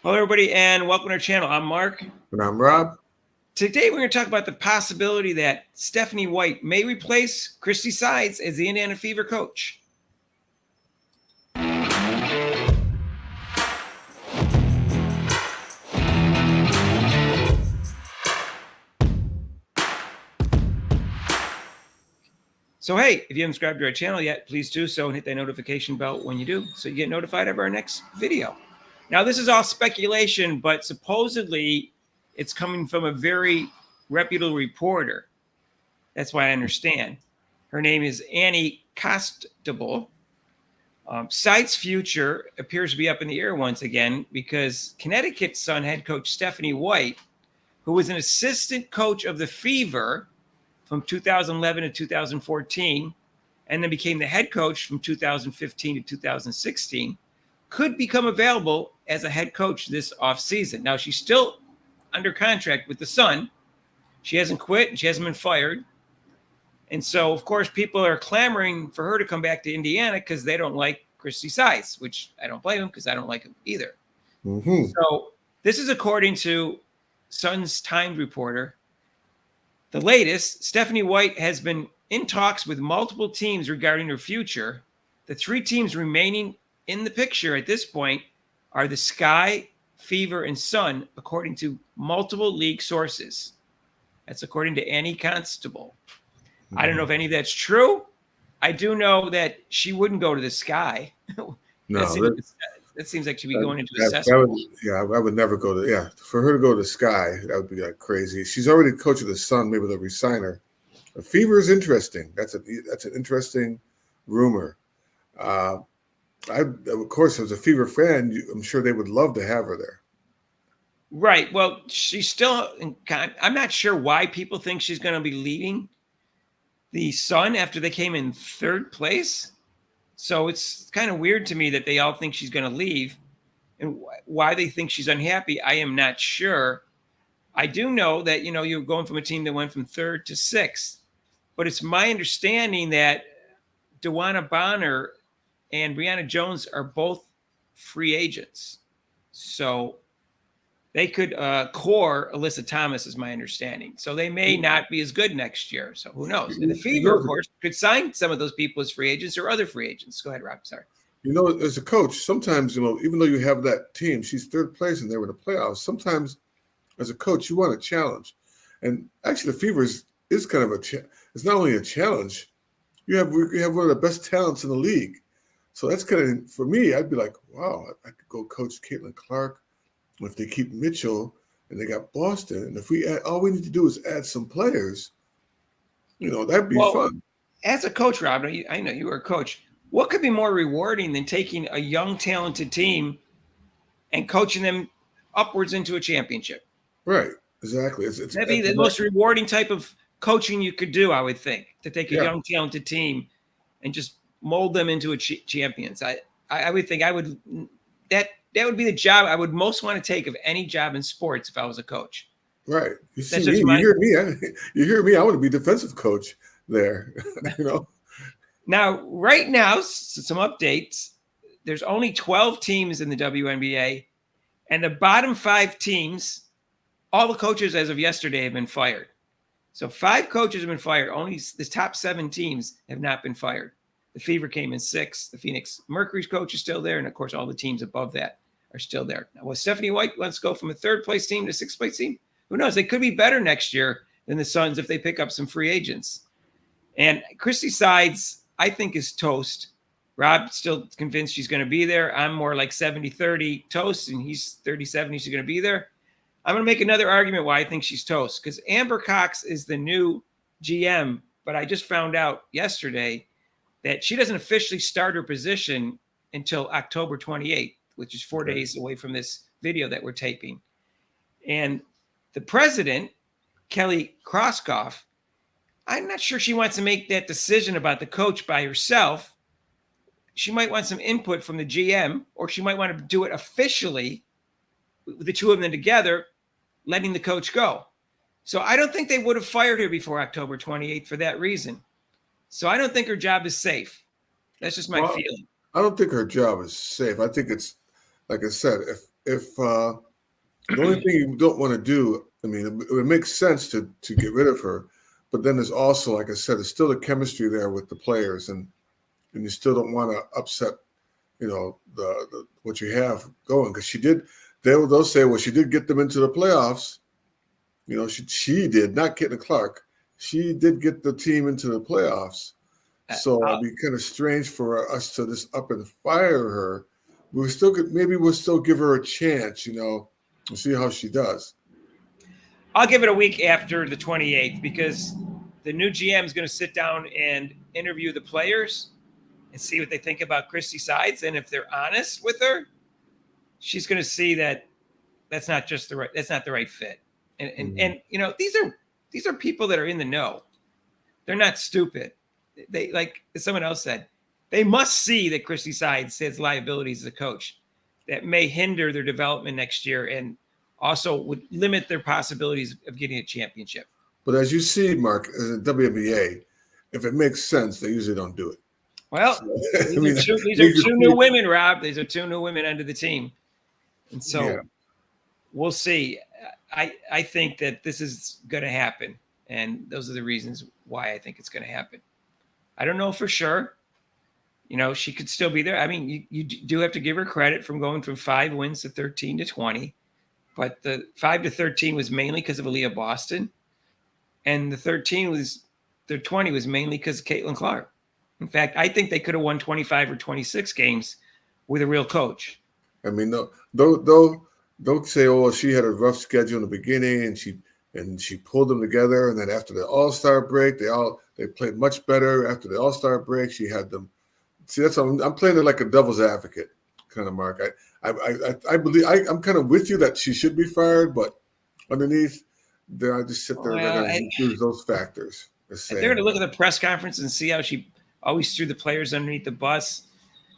Hello, everybody, and welcome to our channel. I'm Mark. And I'm Rob. Today, we're going to talk about the possibility that Stephanie White may replace Christie Sides as the Indiana Fever coach. So, hey, if you haven't subscribed to our channel yet, please do so and hit that notification bell when you do so you get notified of our next video. Now, this is all speculation, but supposedly it's coming from a very reputable reporter. That's why I understand. Her name is Annie Costable. Side's future appears to be up in the air once again because Connecticut's Sun head coach Stephanie White, who was an assistant coach of the Fever from 2011 to 2014, and then became the head coach from 2015 to 2016, could become available as a head coach this offseason. Now, she's still under contract with the Sun. She hasn't quit and she hasn't been fired. And so, of course, people are clamoring for her to come back to Indiana because they don't like Christie Sides, which I don't blame them because I don't like him either. Mm-hmm. So this is according to Sun's Times reporter. The latest, Stephanie White has been in talks with multiple teams regarding her future. The three teams remaining in the picture at this point are the Sky, Fever, and Sun, according to multiple league sources. That's according to Annie Constable. I don't know if any of that's true. I do know that she wouldn't go to the Sky. No, that seems like she'd be going into a cesspool. I would never go to. Yeah, for her to go to the Sky, that would be like crazy. She's already coach of the Sun. Maybe they'll resign her. The Fever is interesting. That's an interesting rumor. Of course, as a Fever fan, I'm sure they would love to have her there. Right. Well, she's still. I'm not sure why people think she's going to be leaving the Sun after they came in third place. So it's kind of weird to me that they all think she's going to leave, and why they think she's unhappy, I am not sure. I do know that, you're going from a team that went from third to sixth, but it's my understanding that Dewana Bonner and Brianna Jones are both free agents. So they could core Alyssa Thomas, is my understanding. So they may not be as good next year. So who knows? And the Fever, of course, could sign some of those people as free agents or other free agents. Go ahead, Rob. Sorry. As a coach, sometimes, even though you have that team, she's third place and they were in the playoffs. Sometimes, as a coach, you want a challenge. And actually, the Fever is kind of it's not only a challenge. You have one of the best talents in the league. So that's kind of, for me, I'd be like, wow, I could go coach Caitlin Clark. If they keep Mitchell and they got Boston, and if we all we need to do is add some players, that'd be fun. As a coach, Rob, I know you were a coach. What could be more rewarding than taking a young, talented team and coaching them upwards into a championship? Right, exactly. That'd be the most rewarding type of coaching you could do, I would think, to take a young, talented team and just mold them into a champions. I would think that would be the job I would most want to take of any job in sports if I was a coach. Right. You hear me. I want to be defensive coach there. Now, right now, some updates. There's only 12 teams in the WNBA, and the bottom 5 teams, all the coaches as of yesterday have been fired. So 5 coaches have been fired. Only the top 7 teams have not been fired. The Fever came in 6th. The Phoenix Mercury's coach is still there, and of course, all the teams above that are still there. Now, will Stephanie White wants to go from a third-place team to 6th-place team? Who knows? They could be better next year than the Suns if they pick up some free agents. And Christie Sides, I think, is toast. Rob's still convinced she's going to be there. I'm more like 70-30 toast, and he's 30-70 she's going to be there. I'm going to make another argument why I think she's toast, because Amber Cox is the new GM, but I just found out yesterday that she doesn't officially start her position until October 28th. Which is 4 days away from this video that we're taping. And the president, Kelly Kroskoff, I'm not sure she wants to make that decision about the coach by herself. She might want some input from the GM, or she might want to do it officially with the two of them together, letting the coach go. So I don't think they would have fired her before October 28th for that reason. So I don't think her job is safe. That's just my feeling. I don't think her job is safe. I think it's, like I said, if the only thing you don't want to do, I mean, it would make sense to get rid of her, but then there's also, like I said, there's still the chemistry there with the players, and you still don't want to upset, the what you have going, because she did. They'll say, well, she did get them into the playoffs. She did, not Caitlin Clark. She did get the team into the playoffs. So it'd be kind of strange for us to just up and fire her. We'll still give her a chance, and see how she does. I'll give it a week after the 28th, because the new GM is going to sit down and interview the players and see what they think about Christie Sides. And if they're honest with her, she's going to see that that's not the right fit. And these are people that are in the know. They're not stupid. They, like someone else said, they must see that Christie Sides has liabilities as a coach that may hinder their development next year and also would limit their possibilities of getting a championship. But as you see, Mark, as a WNBA, if it makes sense, they usually don't do it. Well, these are two new women, Rob. These are two new women under the team. And so we'll see. I think that this is going to happen. And those are the reasons why I think it's going to happen. I don't know for sure. She could still be there. I mean, you do have to give her credit from going from 5 wins to 13 to 20. But the 5 to 13 was mainly because of Aaliyah Boston. And the 20 was mainly because of Caitlin Clark. In fact, I think they could have won 25 or 26 games with a real coach. I mean, don't say, oh, she had a rough schedule in the beginning and she pulled them together. And then after the All-Star break, they played much better. After the All-Star break, she had them. See, that's I'm playing it like a devil's advocate kind of, Mark. I believe I'm kind of with you that she should be fired, but underneath there, I just sit there and use those factors. They're going to look at the press conference and see how she always threw the players underneath the bus,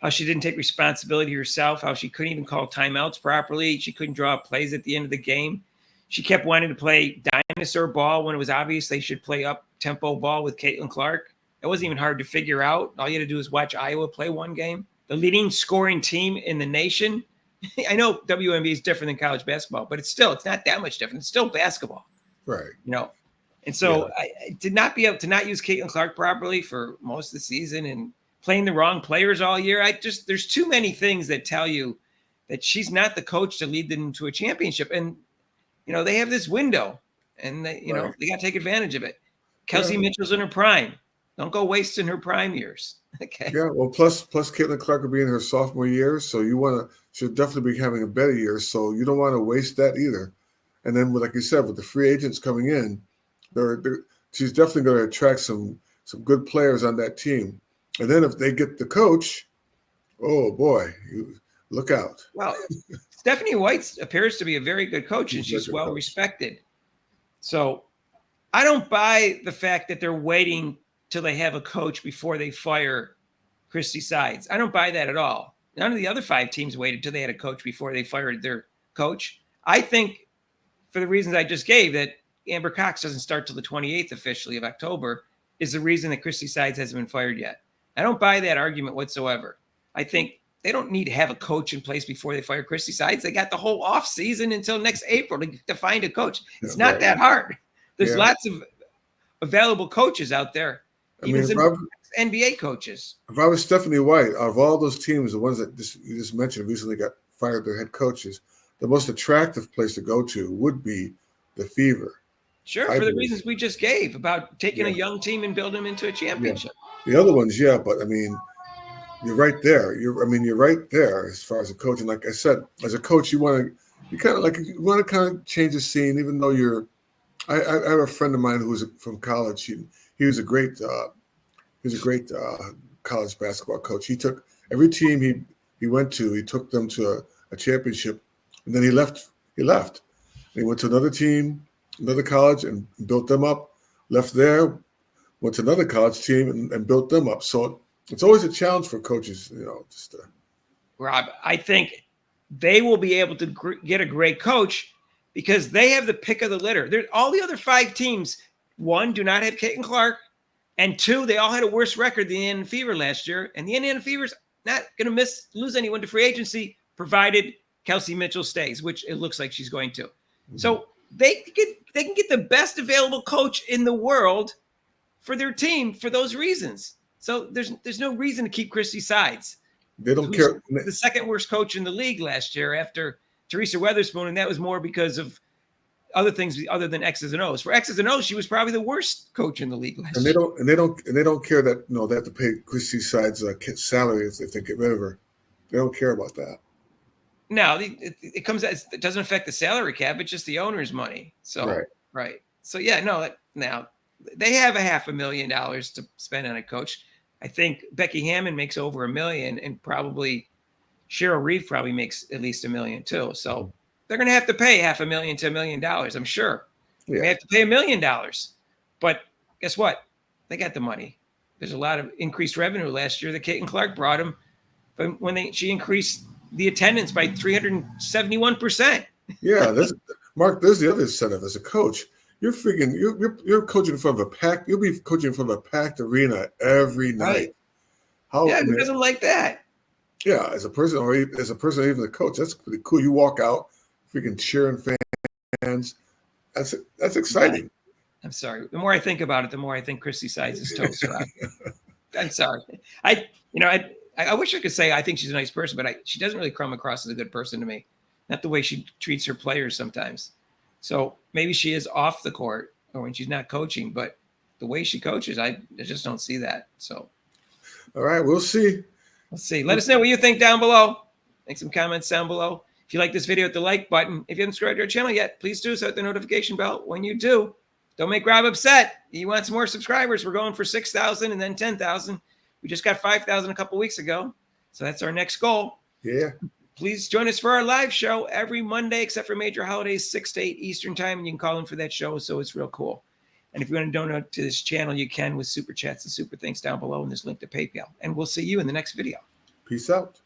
how she didn't take responsibility herself, how she couldn't even call timeouts properly. She couldn't draw up plays at the end of the game. She kept wanting to play dinosaur ball when it was obvious they should play up-tempo ball with Caitlin Clark. It wasn't even hard to figure out. All you had to do is watch Iowa play one game. The leading scoring team in the nation. I know WNBA is different than college basketball, but it's not that much different. It's still basketball. Right. And so I did not be able to not use Caitlin Clark properly for most of the season and playing the wrong players all year. There's too many things that tell you that she's not the coach to lead them to a championship. And, they have this window and they got to take advantage of it. Kelsey Mitchell's in her prime. Don't go wasting her prime years. Okay. Yeah. Well, plus Caitlin Clark will be in her sophomore year. So she'll definitely be having a better year. So you don't want to waste that either. And then, like you said, with the free agents coming in, she's definitely going to attract some good players on that team. And then if they get the coach, oh boy, you look out. Well, Stephanie White appears to be a very good coach, and she's well respected. So I don't buy the fact that they're waiting till they have a coach before they fire Christie Sides. I don't buy that at all. None of the other 5 teams waited till they had a coach before they fired their coach. I think, for the reasons I just gave, that Amber Cox doesn't start till the 28th officially of October is the reason that Christie Sides hasn't been fired yet. I don't buy that argument whatsoever. I think they don't need to have a coach in place before they fire Christie Sides. They got the whole off season until next April to find a coach. It's not that hard. There's lots of available coaches out there, even some NBA coaches. If I was Stephanie White, out of all those teams, the ones that you just mentioned recently got fired their head coaches, the most attractive place to go to would be the Fever. Sure, for the reasons we just gave about taking a young team and building them into a championship. The other ones, but I mean, you're right there. You're right there as far as a coach. And like I said, as a coach, you want to change the scene, even though I have a friend of mine who was from college. He was a great college basketball coach. He took every team he went to, he took them to a championship, and then he left. And he went to another team, another college, and built them up. Left there, went to another college team and built them up. So it's always a challenge for coaches, Rob, I think they will be able to get a great coach because they have the pick of the litter. All the other 5 teams, 1, do not have Caitlin Clark, and 2, they all had a worse record than the Indiana Fever last year. And the Indiana Fever's not going to lose anyone to free agency, provided Kelsey Mitchell stays, which it looks like she's going to. Mm-hmm. So they can get the best available coach in the world for their team for those reasons. So there's no reason to keep Christie Sides. They don't care. The second worst coach in the league last year after Teresa Weatherspoon, and that was more because of other things other than X's and O's. For X's and O's, she was probably the worst coach in the league last year. And they don't care that they have to pay Christie Sides salary if they get rid of her. They don't care about that. No, it comes. It doesn't affect the salary cap. It's just the owner's money. So right. So yeah, no. Now they have $500,000 to spend on a coach. I think Becky Hammond makes over $1 million, and probably Cheryl Reeve probably makes at least $1 million too. So they're going to have to pay $500,000 to $1 million. I'm sure. Yeah. They have to pay $1 million. But guess what? They got the money. There's a lot of increased revenue last year that Caitlin Clark brought them. But she increased the attendance by 371%. Yeah, Mark. There's the other incentive as a coach. You're coaching in front of a packed. You'll be coaching in front of a packed arena every night. Right. Who doesn't like that? Yeah, as a person, or even the coach, that's pretty cool. You walk out, freaking cheering fans. That's exciting. I'm sorry. The more I think about it, the more I think Christie Sides is toast. I'm sorry. I wish I could say I think she's a nice person, but she doesn't really come across as a good person to me. Not the way she treats her players sometimes. So maybe she is off the court or when she's not coaching, but the way she coaches, I just don't see that. So, all right, we'll see. Let's see. Let us know what you think down below. Make some comments down below. If you like this video, hit the like button. If you haven't subscribed to our channel yet, please do so. Hit the notification bell. When you do, don't make Rob upset. He wants more subscribers. We're going for 6,000 and then 10,000. We just got 5,000 a couple weeks ago. So that's our next goal. Yeah. Please join us for our live show every Monday, except for major holidays, 6 to 8 Eastern time. And you can call in for that show. So it's real cool. And if you want to donate to this channel, you can with super chats and super thanks down below. And there's a link to PayPal. And we'll see you in the next video. Peace out.